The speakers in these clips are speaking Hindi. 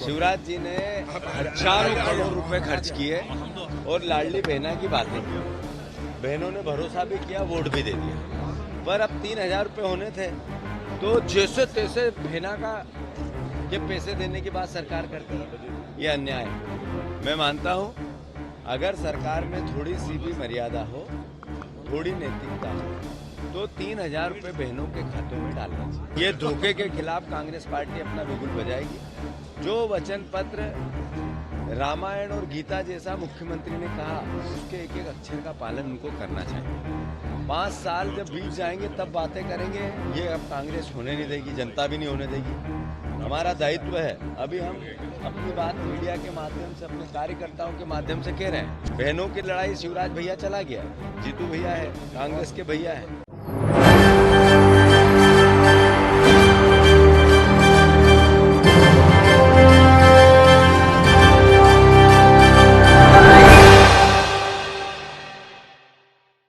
शिवराज जी ने हजारों करोड़ रुपए खर्च किए और लाडली बहना की बातें की। बहनों ने भरोसा भी किया, वोट भी दे दिया, पर अब 3,000 रुपये होने थे तो जैसे तैसे बहना का ये पैसे देने की बात सरकार करती है। ये अन्याय है। मैं मानता हूँ अगर सरकार में थोड़ी सी भी मर्यादा हो, थोड़ी नैतिकता हो, तो 3,000 रुपये बहनों के खातों में डालना चाहिए। ये धोखे के खिलाफ कांग्रेस पार्टी अपना बिगुल बजाएगी। जो वचन पत्र रामायण और गीता जैसा मुख्यमंत्री ने कहा, उसके एक एक अक्षर का पालन उनको करना चाहिए। 5 साल जब बीत जाएंगे तब बातें करेंगे। ये अब कांग्रेस होने नहीं देगी, जनता भी नहीं होने देगी। हमारा दायित्व है, अभी हम अपनी बात मीडिया के माध्यम से, अपने कार्यकर्ताओं के माध्यम से कह रहे हैं। बहनों की लड़ाई शिवराज भैया चला गया, जीतू भैया है, कांग्रेस के भैया है।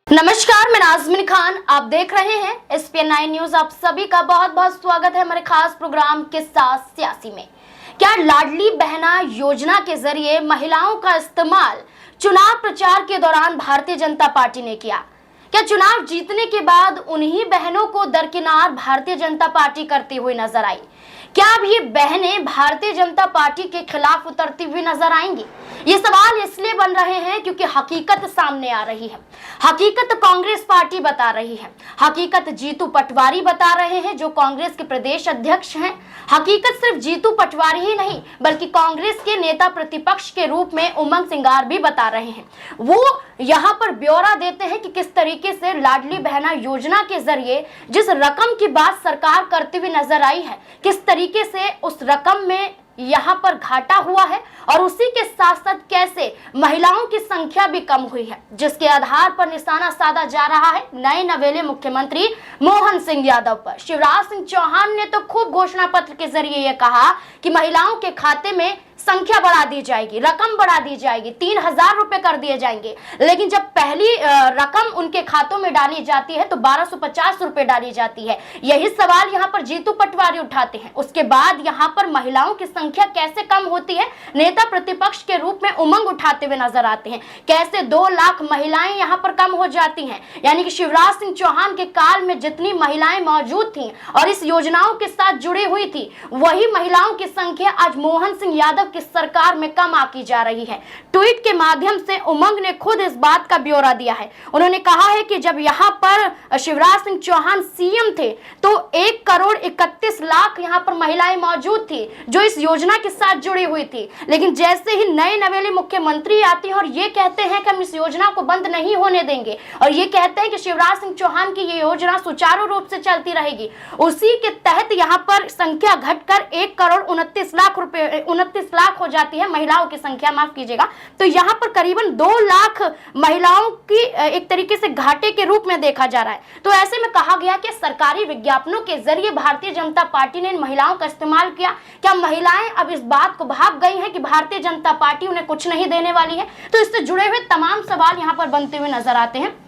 नमस्कार, मैं नाज़मीन खान, आप देख रहे हैं SPN9 न्यूज। आप सभी का बहुत बहुत स्वागत है हमारे खास प्रोग्राम के साथ सियासी में। क्या लाडली बहना योजना के जरिए महिलाओं का इस्तेमाल चुनाव प्रचार के दौरान भारतीय जनता पार्टी ने किया? क्या चुनाव जीतने के बाद उन्हीं बहनों को दरकिनार भारतीय जनता पार्टी करती हुई नजर आई? क्या अब ये बहनें भारतीय जनता पार्टी के खिलाफ उतरती हुई नजर आएंगी? ये सवाल इसलिए बन रहे हैं क्योंकि हकीकत सामने आ रही है। हकीकत कांग्रेस पार्टी बता रही है। हकीकत जीतू पटवारी बता रहे हैं, जो कांग्रेस के प्रदेश अध्यक्ष हैं। हकीकत सिर्फ जीतू पटवारी ही नहीं, बल्कि कांग्रेस के नेता प्रतिपक्ष के रूप में उमंग सिंगार भी बता रहे हैं। वो यहाँ पर ब्यौरा देते हैं कि किस तरीके से लाडली बहना योजना के जरिए जिस रकम की बात सरकार करती हुई नजर आई है, किस तरीके से उस रकम में यहाँ पर घाटा हुआ है और उसी के साथ साथ कैसे महिलाओं की संख्या भी कम हुई है, जिसके आधार पर निशाना साधा जा रहा है नए नवेले मुख्यमंत्री मोहन सिंह यादव पर। शिवराज सिंह चौहान ने तो खूब घोषणा पत्र के जरिए यह कहा कि महिलाओं के खाते में संख्या बढ़ा दी जाएगी, रकम बढ़ा दी जाएगी, 3,000 रुपए कर दिए जाएंगे। लेकिन जब पहली रकम उनके खातों में डाली जाती है तो 1,250 रुपए डाली जाती है। यही सवाल यहाँ पर जीतू पटवारी उठाते हैं। उसके बाद यहाँ पर महिलाओं की संख्या कैसे कम होती है, नेता प्रतिपक्ष के रूप में उमंग उठाते हुए नजर आते हैं। कैसे 2 लाख महिलाएं यहाँ पर कम हो जाती हैं, यानी कि शिवराज सिंह चौहान के काल में जितनी महिलाएं मौजूद थी और इस योजनाओं के साथ जुड़ी हुई थी, वही महिलाओं की संख्या आज मोहन सिंह यादव की सरकार में कम आकी जा रही है। ट्वीट के माध्यम से उमंग ने खुद इस बात का ब्यौरा दिया है। उन्होंने कहा है कि जब यहाँ पर शिवराज सिंह चौहान सीएम थे तो 1,31,00,000 यहाँ पर महिलाएं मौजूद थी जो इस योजना के साथ जुड़ी हुई थी। लेकिन जैसे ही नए नवेले मुख्यमंत्री आते हैं और ये कहते हैं कि हम इस योजना को बंद नहीं होने देंगे और ये कहते हैं कि शिवराज सिंह चौहान की ये योजना सुचारू रूप से चलती रहेगी, उसी के तहत यहाँ पर संख्या घटकर 1,29,00,000 हो जाती है महिलाओं की संख्या, माफ कीजिएगा। तो यहाँ पर करीबन 2 लाख महिलाओं की एक तरीके से घाटे के रूप में देखा जा रहा है। तो ऐसे में कहा गया कि सरकारी विज्ञापनों के जरिए भारतीय जनता पार्टी ने इन महिलाओं का इस्तेमाल किया। क्या महिलाएं अब इस बात को भाग गई हैं कि भारतीय जनता पार्टी उन्हें कुछ नहीं देने वाली है? तो इससे जुड़े हुए तमाम सवाल यहाँ पर बनते हुए नजर आते हैं।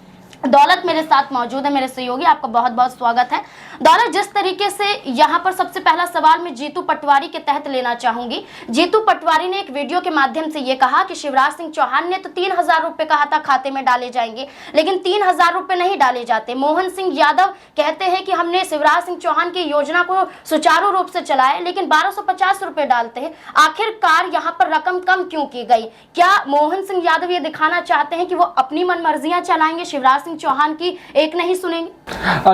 दौलत मेरे साथ मौजूद है, मेरे सहयोगी, आपका बहुत बहुत स्वागत है। दौलत, जिस तरीके से यहाँ पर सबसे पहला सवाल मैं जीतू पटवारी के तहत लेना चाहूंगी। जीतू पटवारी ने एक वीडियो के माध्यम से ये कहा कि शिवराज सिंह चौहान ने तो 3,000 रुपए कहा था खाते में डाले जाएंगे, लेकिन 3,000 रुपए नहीं डाले जाते। मोहन सिंह यादव कहते हैं कि हमने शिवराज सिंह चौहान की योजना को सुचारू रूप से चलाया, लेकिन 1,250 रुपए डालते हैं। आखिरकार यहाँ पर रकम कम क्यों की गई? क्या मोहन सिंह यादव ये दिखाना चाहते हैं कि वो अपनी मनमर्जियां चलाएंगे, शिवराज चौहान की एक नहीं सुनेंगे?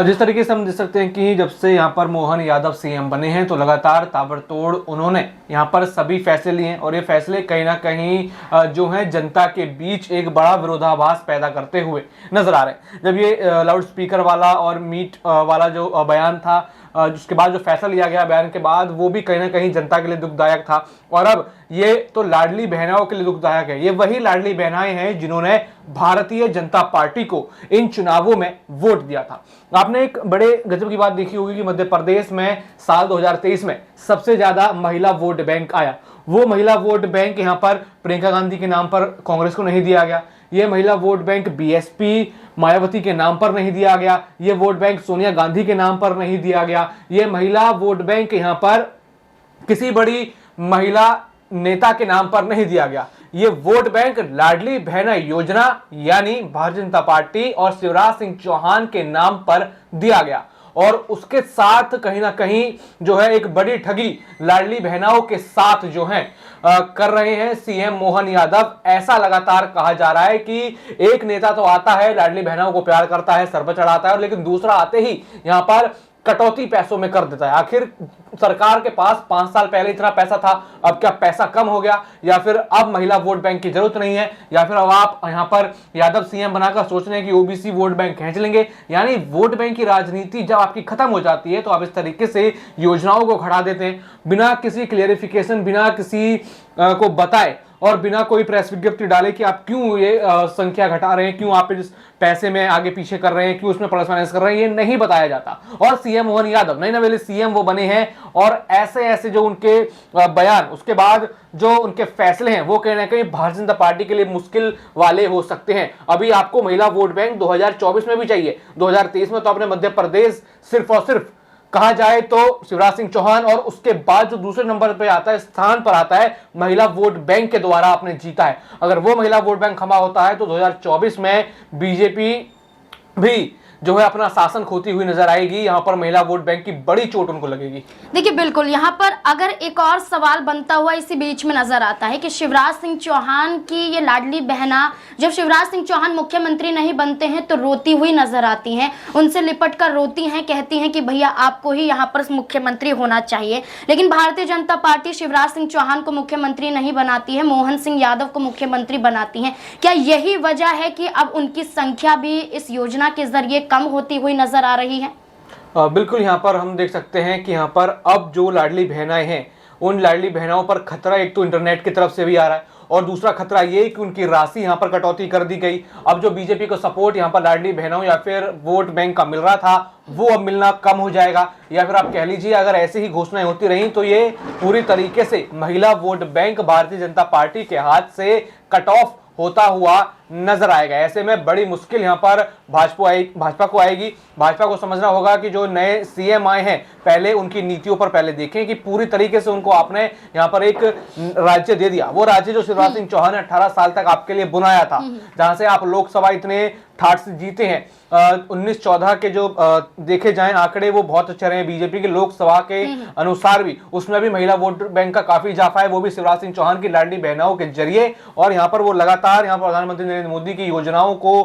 जिस तरीके से हम देख सकते हैं कि जब से यहाँ पर मोहन यादव सीएम बने हैं तो लगातार ताबड़तोड़ उन्होंने यहाँ पर सभी फैसले लिए हैं और ये फैसले कहीं ना कहीं जो है जनता के बीच एक बड़ा विरोधाभास पैदा करते हुए नजर आ रहे हैं। जब ये लाउड स्पीकर वाला और मीट वाला जो बयान था, जिसके बाद जो फैसला लिया गया बयान के बाद, वो भी कहीं ना कहीं जनता के लिए दुखदायक था। और अब ये तो लाडली बहनाओं के लिए दुखदायक है। ये वही लाडली बहनाएं हैं जिन्होंने भारतीय जनता पार्टी को इन चुनावों में वोट दिया था। आपने एक बड़े गजब की बात देखी होगी कि मध्य प्रदेश में साल 2023 में सबसे ज्यादा महिला वोट बैंक आया। वो महिला वोट बैंक यहाँ पर प्रियंका गांधी के नाम पर कांग्रेस को नहीं दिया गया। ये महिला वोट बैंक बीएसपी मायावती के नाम पर नहीं दिया गया। ये वोट बैंक सोनिया गांधी के नाम पर नहीं दिया गया। ये महिला वोट बैंक यहाँ पर किसी बड़ी महिला नेता के नाम पर नहीं दिया गया। ये वोट बैंक लाडली बहना योजना यानी भारतीय जनता पार्टी और शिवराज सिंह चौहान के नाम पर दिया गया और उसके साथ कहीं ना कहीं जो है एक बड़ी ठगी लाडली बहनाओं के साथ जो है कर रहे हैं सीएम मोहन यादव। ऐसा लगातार कहा जा रहा है कि एक नेता तो आता है, लाडली बहनाओं को प्यार करता है, सर पर चढ़ाता है, लेकिन दूसरा आते ही यहां पर कटौती पैसों में कर देता है। आखिर सरकार के पास 5 साल पहले इतना पैसा था, अब क्या पैसा कम हो गया, या फिर अब महिला वोट बैंक की जरूरत नहीं है, या फिर अब आप यहां पर यादव सीएम बनाकर सोच रहे हैं कि ओबीसी वोट बैंक खींच लेंगे। यानी वोट बैंक की राजनीति जब आपकी खत्म हो जाती है तो आप इस तरीके से योजनाओं को खड़ा देते हैं बिना किसी क्लियरिफिकेशन, बिना किसी को बताए और बिना कोई प्रेस विज्ञप्ति डाले कि आप क्यों ये संख्या घटा रहे हैं, क्यों आप इस पैसे में आगे पीछे कर रहे हैं, क्यों उसमें प्लस माइनस कर रहे हैं, ये नहीं बताया जाता। और सीएम मोहन यादव नए नवेले सीएम वो बने हैं और ऐसे ऐसे जो उनके बयान, उसके बाद जो उनके फैसले हैं वो कहीं ना कहीं भारतीय जनता पार्टी के लिए मुश्किल वाले हो सकते हैं। अभी आपको महिला वोट बैंक 2024 में भी चाहिए, 2023 में तो अपने मध्य प्रदेश सिर्फ और सिर्फ कहा जाए तो शिवराज सिंह चौहान और उसके बाद जो दूसरे नंबर पे आता है, स्थान पर आता है, महिला वोट बैंक के द्वारा आपने जीता है। अगर वो महिला वोट बैंक खमा होता है तो 2024 में बीजेपी भी जो है अपना शासन खोती हुई नजर आएगी। यहाँ पर महिला वोट बैंक की बड़ी चोट उनको लगेगी। देखिए बिल्कुल, यहाँ पर अगर एक और सवाल बनता हुआ इसी बीच में नजर आता है कि शिवराज सिंह चौहान की ये लाडली बहना, जब शिवराज सिंह चौहान मुख्यमंत्री नहीं बनते हैं तो रोती हुई नजर आती हैं, उनसे लिपट कर रोती हैं, कहती हैं कि भैया आपको ही यहाँ पर मुख्यमंत्री होना चाहिए। लेकिन भारतीय जनता पार्टी शिवराज सिंह चौहान को मुख्यमंत्री नहीं बनाती है, मोहन सिंह यादव को मुख्यमंत्री बनाती है। क्या यही वजह है कि अब उनकी संख्या भी इस योजना के जरिए कम होती हुई नजर आ रही है? बिल्कुल, यहाँ पर हम देख सकते हैं कि यहाँ पर अब जो लाडली बहनाएं हैं उन लाडली बहनाओं पर खतरा एक तो इंटरनेट की तरफ से भी आ रहा है और दूसरा खतरा ये कि उनकी राशि यहाँ पर कटौती कर दी गई। अब जो बीजेपी को सपोर्ट यहाँ पर लाडली बहनों या फिर वोट बैंक का मिल रहा था वो अब मिलना कम हो जाएगा, या फिर आप कह लीजिए अगर ऐसी ही घोषणाएं होती रही तो ये पूरी तरीके से महिला vote bank Bharatiya Janata party के हाथ से कट ऑफ होता हुआ नजर आएगा। ऐसे में बड़ी मुश्किल यहाँ पर भाजपा को आएगी। भाजपा को समझना होगा कि जो नए सीएम आए हैं पहले उनकी नीतियों पर पहले देखें कि पूरी तरीके से उनको आपने यहाँ पर एक राज्य दे दिया, वो राज्य जो शिवराज सिंह चौहान ने 18 साल तक आपके लिए बुनाया था, जहां से आप लोकसभा इतने ठाठ से जीते हैं। 19-14 के जो देखे जाएं आंकड़े वो बहुत अच्छे रहे बीजेपी के लोकसभा के अनुसार भी, उसमें भी महिला वोट बैंक का काफी इजाफा है, वो भी शिवराज सिंह चौहान की लाडली बहनाओं के जरिए। और यहाँ पर वो लगातार यहाँ प्रधानमंत्री नरेंद्र मोदी की योजनाओं को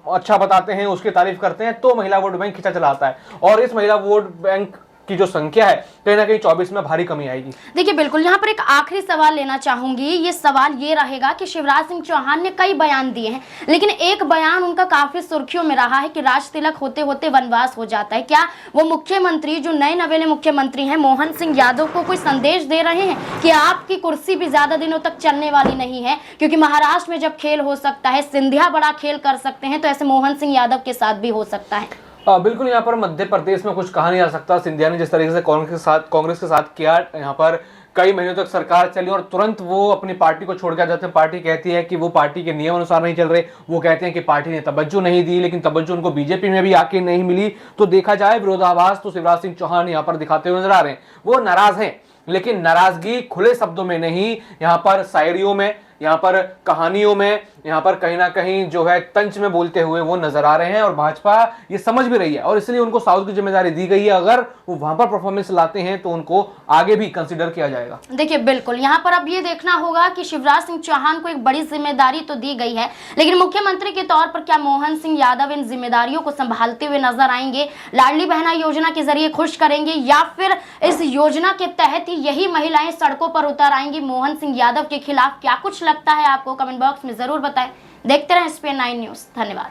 अच्छा बताते हैं, उसकी तारीफ करते हैं, तो महिला वोट बैंक खिंचा चलाता है। और इस महिला वोट बैंक की जो संख्या है कहीं ना कहीं 24 में भारी कमी आएगी। देखिए बिल्कुल, यहाँ पर एक आखिरी सवाल लेना चाहूंगी। ये सवाल ये रहेगा कि शिवराज सिंह चौहान ने कई बयान दिए हैं, लेकिन एक बयान उनका काफी सुर्खियों में रहा है कि राज तिलक होते होते वनवास हो जाता है। क्या वो मुख्यमंत्री जो नए नवेले मुख्यमंत्री हैं मोहन सिंह यादव को कोई संदेश दे रहे हैं कि आपकी कुर्सी भी ज्यादा दिनों तक चलने वाली नहीं है? क्योंकि महाराष्ट्र में जब खेल हो सकता है, सिंधिया बड़ा खेल कर सकते हैं, तो ऐसे मोहन सिंह यादव के साथ भी हो सकता है। बिल्कुल, यहाँ पर मध्य प्रदेश में कुछ कहा नहीं जा सकता। सिंधिया ने जिस तरीके से कांग्रेस के साथ किया, यहाँ पर कई महीनों तक सरकार चली और तुरंत वो अपनी पार्टी को छोड़ के आ जाते हैं। पार्टी कहती है कि वो पार्टी के नियम अनुसार नहीं चल रहे, वो कहते हैं कि पार्टी ने तवज्जो नहीं दी, लेकिन तवज्जो उनको बीजेपी में भी आके नहीं मिली। तो देखा जाए विरोधाभास तो शिवराज सिंह चौहान यहाँ पर दिखाते हुए नजर आ रहे हैं। वो नाराज हैं, लेकिन नाराजगी खुले शब्दों में नहीं, यहाँ पर शायरियों में, यहाँ पर कहानियों में, यहाँ पर कहीं ना कहीं जो है तंज में बोलते हुए वो नजर आ रहे हैं। और भाजपा ये समझ भी रही है और इसलिए उनको साउथ की जिम्मेदारी दी गई है। अगर वो वहां पर परफॉर्मेंस लाते हैं तो उनको आगे भी कंसीडर किया जाएगा। देखिए बिल्कुल, यहाँ पर अब ये देखना होगा कि शिवराज सिंह चौहान को एक बड़ी जिम्मेदारी तो दी गई है, लेकिन मुख्यमंत्री के तौर पर क्या मोहन सिंह यादव इन जिम्मेदारियों को संभालते हुए नजर आएंगे? लाडली बहना योजना के जरिए खुश करेंगे या फिर इस योजना के तहत ही यही महिलाएं सड़कों पर उतर आएंगी मोहन सिंह यादव के खिलाफ? क्या कुछ लगता है आपको? कमेंट बॉक्स में जरूर बताएं। देखते रहें SPN9 न्यूज। धन्यवाद।